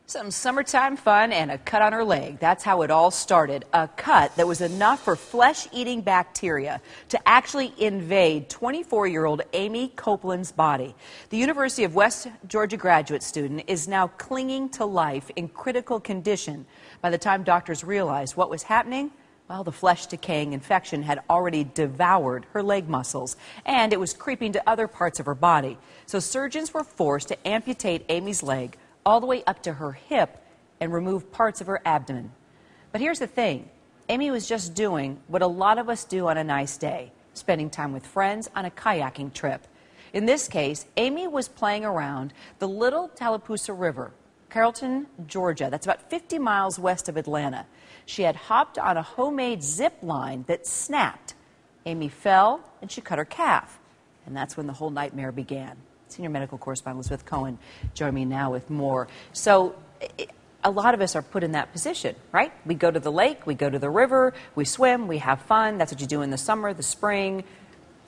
Some summertime fun and a cut on her leg. That's how it all started. A cut that was enough for flesh-eating bacteria to actually invade 24-year-old Amy Copeland's body. The University of West Georgia graduate student is now clinging to life in critical condition. By the time doctors realized what was happening, well, the flesh-decaying infection had already devoured her leg muscles, and it was creeping to other parts of her body. So surgeons were forced to amputate Amy's leg all the way up to her hip and remove parts of her abdomen. But here's the thing. Amy was just doing what a lot of us do on a nice day, spending time with friends on a kayaking trip. In this case, Amy was playing around the Little Tallapoosa River, Carrollton, Georgia. That's about 50 miles west of Atlanta. She had hopped on a homemade zip line that snapped. Amy fell and she cut her calf. And that's when the whole nightmare began. Senior medical correspondent Elizabeth Cohen joining me now with more. So a lot of us are put in that position, right? We go to the lake, we go to the river, we swim, we have fun. That's what you do in the summer, the spring.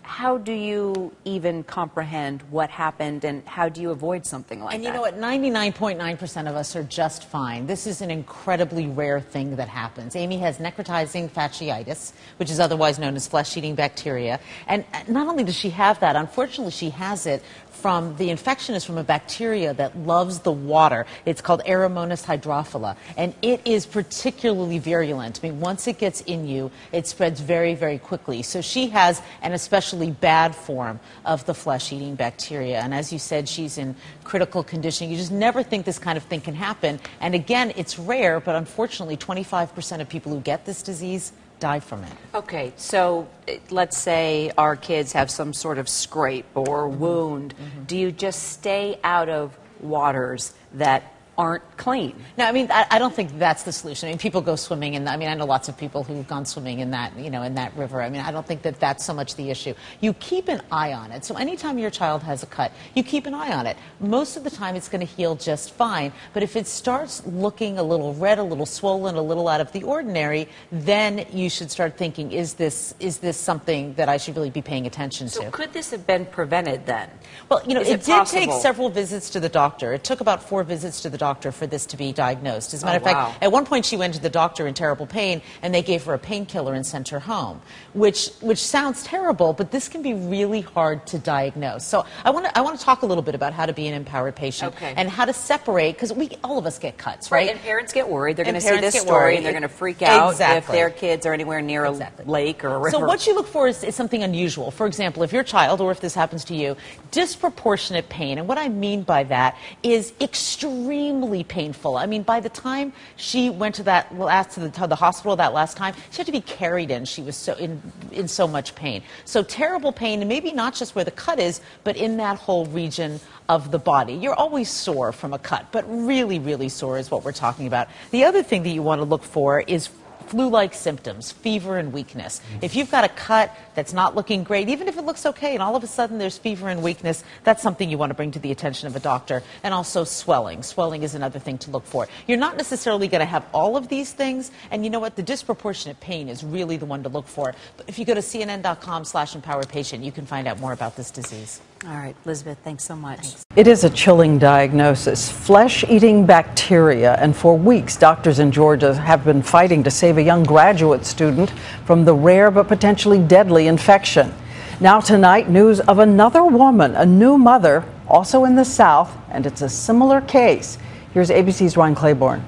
How do you even comprehend what happened, and how do you avoid something like that? And you know what? 99.9% of us are just fine. This is an incredibly rare thing that happens. Amy has necrotizing fasciitis, which is otherwise known as flesh-eating bacteria. And not only does she have that, unfortunately, she has it from the infection is from a bacteria that loves the water. It's called Aeromonas hydrophila, and it is particularly virulent. I mean, once it gets in you, it spreads very, very quickly. So she has an especially bad form of the flesh-eating bacteria. And as you said, she's in critical condition. You just never think this kind of thing can happen. And again, it's rare, but unfortunately, 25% of people who get this disease die from it. Okay, so let's say our kids have some sort of scrape or wound. Do you just stay out of waters that aren't clean? No, I mean, I don't think that's the solution. I mean, people go swimming in, I mean, I know lots of people who've gone swimming in that, you know, in that river. I mean, I don't think that that's so much the issue. You keep an eye on it. So anytime your child has a cut, you keep an eye on it. Most of the time it's going to heal just fine. But if it starts looking a little red, a little swollen, a little out of the ordinary, then you should start thinking, is this something that I should really be paying attention to? So could this have been prevented then? Well, you know, it did take several visits to the doctor. It took about 4 visits to the doctor for this to be diagnosed. As a matter of fact, at one point she went to the doctor in terrible pain, and they gave her a painkiller and sent her home, which sounds terrible, but this can be really hard to diagnose. So I want to talk a little bit about how to be an empowered patient and how to separate, because all of us get cuts, right? And parents get worried. They're going to see this story and they're going to freak out if their kids are anywhere near a lake or a river. So what you look for is something unusual. For example, if your child, or if this happens to you, disproportionate pain. And what I mean by that is extremely painful. I mean, by the time she went to the hospital that last time, she had to be carried in. She was so in so much pain. So terrible pain, and maybe not just where the cut is, but in that whole region of the body. You're always sore from a cut, but really, really sore is what we're talking about. The other thing that you want to look for is flu-like symptoms, fever and weakness. If you've got a cut that's not looking great, even if it looks okay, and all of a sudden there's fever and weakness, that's something you want to bring to the attention of a doctor. And also swelling. Swelling is another thing to look for. You're not necessarily going to have all of these things, and you know what? The disproportionate pain is really the one to look for. But if you go to cnn.com/empoweredpatient, you can find out more about this disease. All right, Elizabeth, thanks so much. Thanks. It is a chilling diagnosis, flesh-eating bacteria, and for weeks, doctors in Georgia have been fighting to save a young graduate student from the rare but potentially deadly infection. Now tonight, news of another woman, a new mother, also in the South, and it's a similar case. Here's ABC's Ryan Claiborne.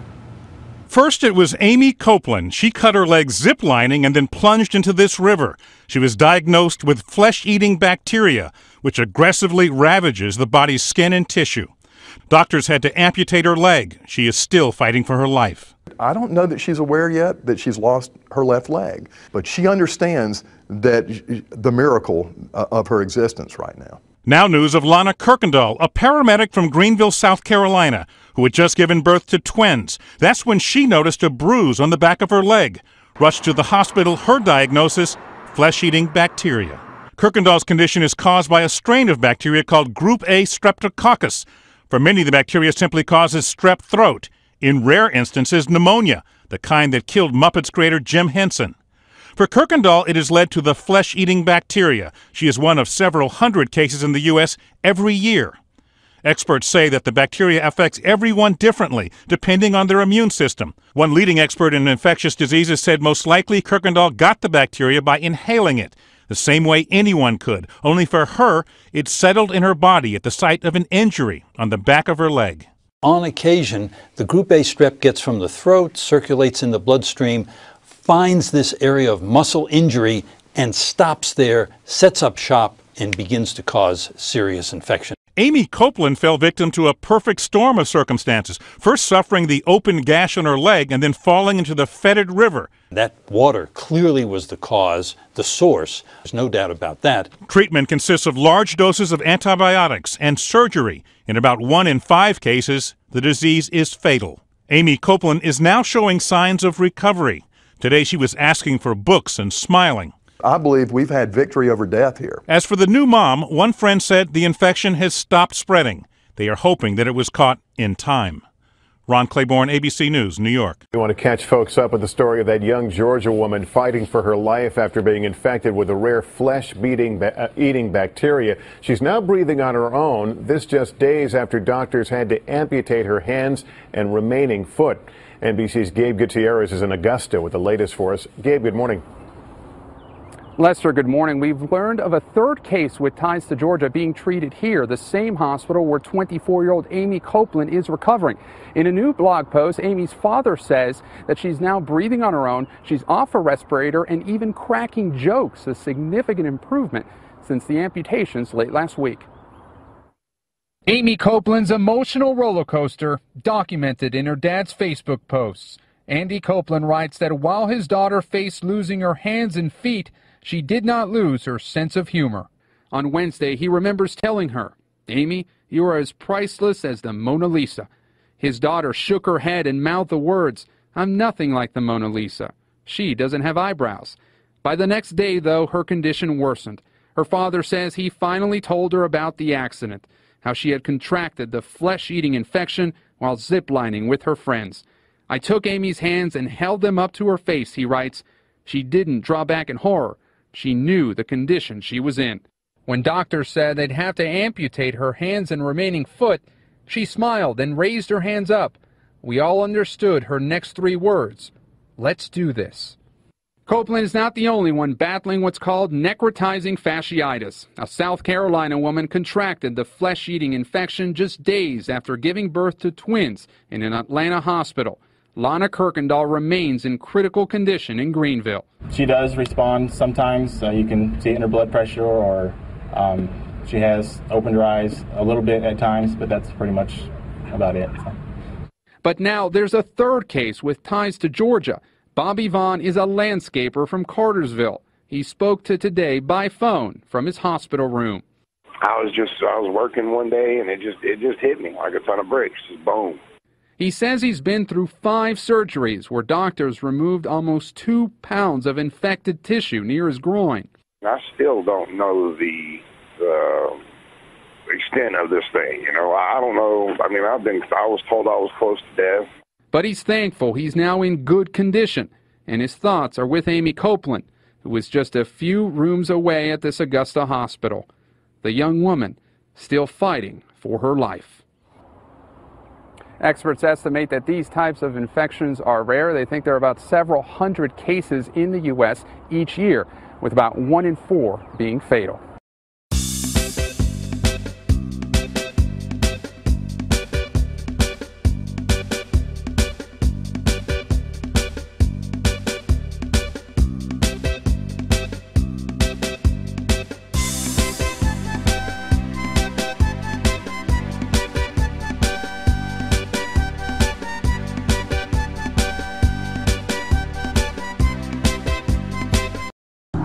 First, it was Amy Copeland. She cut her leg ziplining and then plunged into this river. She was diagnosed with flesh-eating bacteria, which aggressively ravages the body's skin and tissue. Doctors had to amputate her leg. She is still fighting for her life. I don't know that she's aware yet that she's lost her left leg, but she understands that the miracle of her existence right now. Now news of Lana Kirkendall, a paramedic from Greenville, South Carolina, who had just given birth to twins. That's when she noticed a bruise on the back of her leg. Rushed to the hospital, her diagnosis, flesh-eating bacteria. Kirkendall's condition is caused by a strain of bacteria called Group A Streptococcus. For many, the bacteria simply causes strep throat. In rare instances, pneumonia, the kind that killed Muppets creator Jim Henson. For Kirkendall, it has led to the flesh-eating bacteria. She is one of several hundred cases in the U.S. every year. Experts say that the bacteria affects everyone differently, depending on their immune system. One leading expert in infectious diseases said most likely Kirkendall got the bacteria by inhaling it, the same way anyone could, only for her, it settled in her body at the site of an injury on the back of her leg. On occasion, the group A strep gets from the throat, circulates in the bloodstream, finds this area of muscle injury, and stops there, sets up shop, and begins to cause serious infection. Amy Copeland fell victim to a perfect storm of circumstances, first suffering the open gash on her leg and then falling into the fetid river. That water clearly was the cause, the source. There's no doubt about that. Treatment consists of large doses of antibiotics and surgery. In about 1 in 5 cases, the disease is fatal. Amy Copeland is now showing signs of recovery. Today she was asking for books and smiling. I believe we've had victory over death here. As for the new mom, one friend said the infection has stopped spreading. They are hoping that it was caught in time. Ron Claiborne, ABC News, New York. We want to catch folks up with the story of that young Georgia woman fighting for her life after being infected with a rare flesh-eating bacteria. She's now breathing on her own. This just days after doctors had to amputate her hands and remaining foot. NBC's Gabe Gutierrez is in Augusta with the latest for us. Gabe, good morning. Lester, good morning. We've learned of a third case with ties to Georgia being treated here, the same hospital where 24-year-old Amy Copeland is recovering. In a new blog post, Amy's father says that she's now breathing on her own, she's off a respirator, and even cracking jokes, a significant improvement since the amputations late last week. Amy Copeland's emotional roller coaster documented in her dad's Facebook posts. Andy Copeland writes that while his daughter faced losing her hands and feet, she did not lose her sense of humor. On Wednesday, he remembers telling her, "Amy, you are as priceless as the Mona Lisa." His daughter shook her head and mouthed the words, "I'm nothing like the Mona Lisa. She doesn't have eyebrows." By the next day, though, her condition worsened. Her father says he finally told her about the accident, how she had contracted the flesh-eating infection while ziplining with her friends. "I took Amy's hands and held them up to her face," he writes. "She didn't draw back in horror. She knew the condition she was in." When doctors said they'd have to amputate her hands and remaining foot, she smiled and raised her hands up. We all understood her next 3 words: "Let's do this." Copeland is not the only one battling what's called necrotizing fasciitis. A South Carolina woman contracted the flesh-eating infection just days after giving birth to twins in an Atlanta hospital. Lana Kirkendall remains in critical condition in Greenville. She does respond sometimes. You can see it in her blood pressure, or she has opened her eyes a little bit at times, but that's pretty much about it. But now there's a third case with ties to Georgia. Bobby Vaughn is a landscaper from Cartersville. He spoke to Today by phone from his hospital room. I was working one day and it just hit me like a ton of bricks, just boom. He says he's been through 5 surgeries where doctors removed almost 2 pounds of infected tissue near his groin. I still don't know the extent of this thing. You know, I don't know. I mean, I was told I was close to death. But he's thankful he's now in good condition, and his thoughts are with Amy Copeland, who is just a few rooms away at this Augusta hospital. The young woman still fighting for her life. Experts estimate that these types of infections are rare. They think there are about several hundred cases in the U.S. each year, with about 1 in 4 being fatal.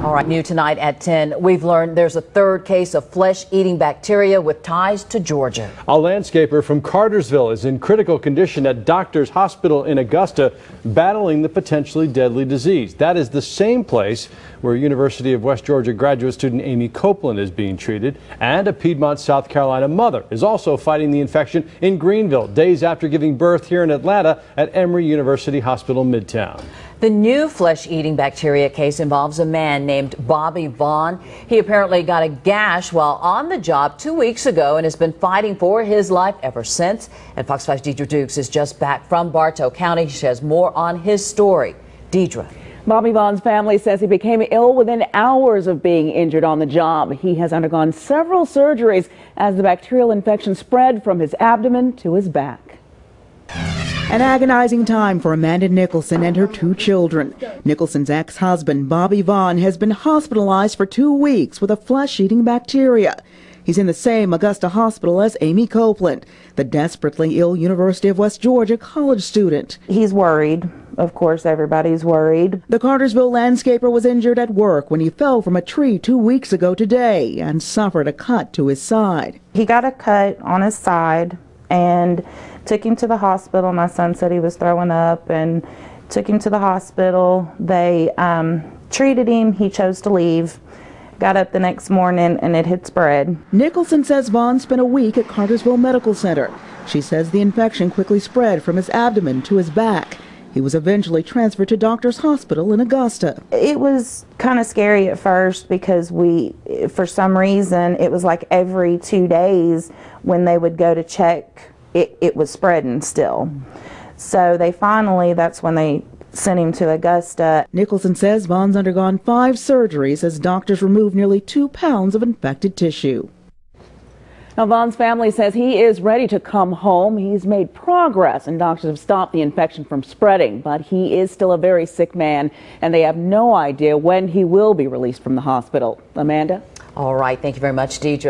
All right, new tonight at 10, we've learned there's a third case of flesh-eating bacteria with ties to Georgia. A landscaper from Cartersville is in critical condition at Doctors Hospital in Augusta, battling the potentially deadly disease. That is the same place where University of West Georgia graduate student Amy Copeland is being treated, and a Piedmont, South Carolina mother is also fighting the infection in Greenville, days after giving birth here in Atlanta at Emory University Hospital Midtown. The new flesh-eating bacteria case involves a man named named Bobby Vaughn. He apparently got a gash while on the job 2 weeks ago and has been fighting for his life ever since. And Fox 5's Deidre Dukes is just back from Bartow County. She has more on his story. Deidre. Bobby Vaughn's family says he became ill within hours of being injured on the job. He has undergone several surgeries as the bacterial infection spread from his abdomen to his back. An agonizing time for Amanda Nicholson and her 2 children. Nicholson's ex-husband, Bobby Vaughn, has been hospitalized for 2 weeks with a flesh-eating bacteria. He's in the same Augusta hospital as Amy Copeland, the desperately ill University of West Georgia college student. He's worried. Of course, everybody's worried. The Cartersville landscaper was injured at work when he fell from a tree 2 weeks ago today and suffered a cut to his side. He got a cut on his side and took him to the hospital. My son said he was throwing up and took him to the hospital. They treated him. He chose to leave. Got up the next morning and it had spread. Nicholson says Vaughn spent a week at Cartersville Medical Center. She says the infection quickly spread from his abdomen to his back. He was eventually transferred to Doctors Hospital in Augusta. It was kind of scary at first because for some reason, it was like every 2 days when they would go to check, it was spreading still. So that's when they sent him to Augusta. Nicholson says Vaughn's undergone 5 surgeries as doctors removed nearly 2 pounds of infected tissue. Now, Vaughn's family says he is ready to come home. He's made progress and doctors have stopped the infection from spreading, but he is still a very sick man and they have no idea when he will be released from the hospital. Amanda? All right. Thank you very much, Deidre.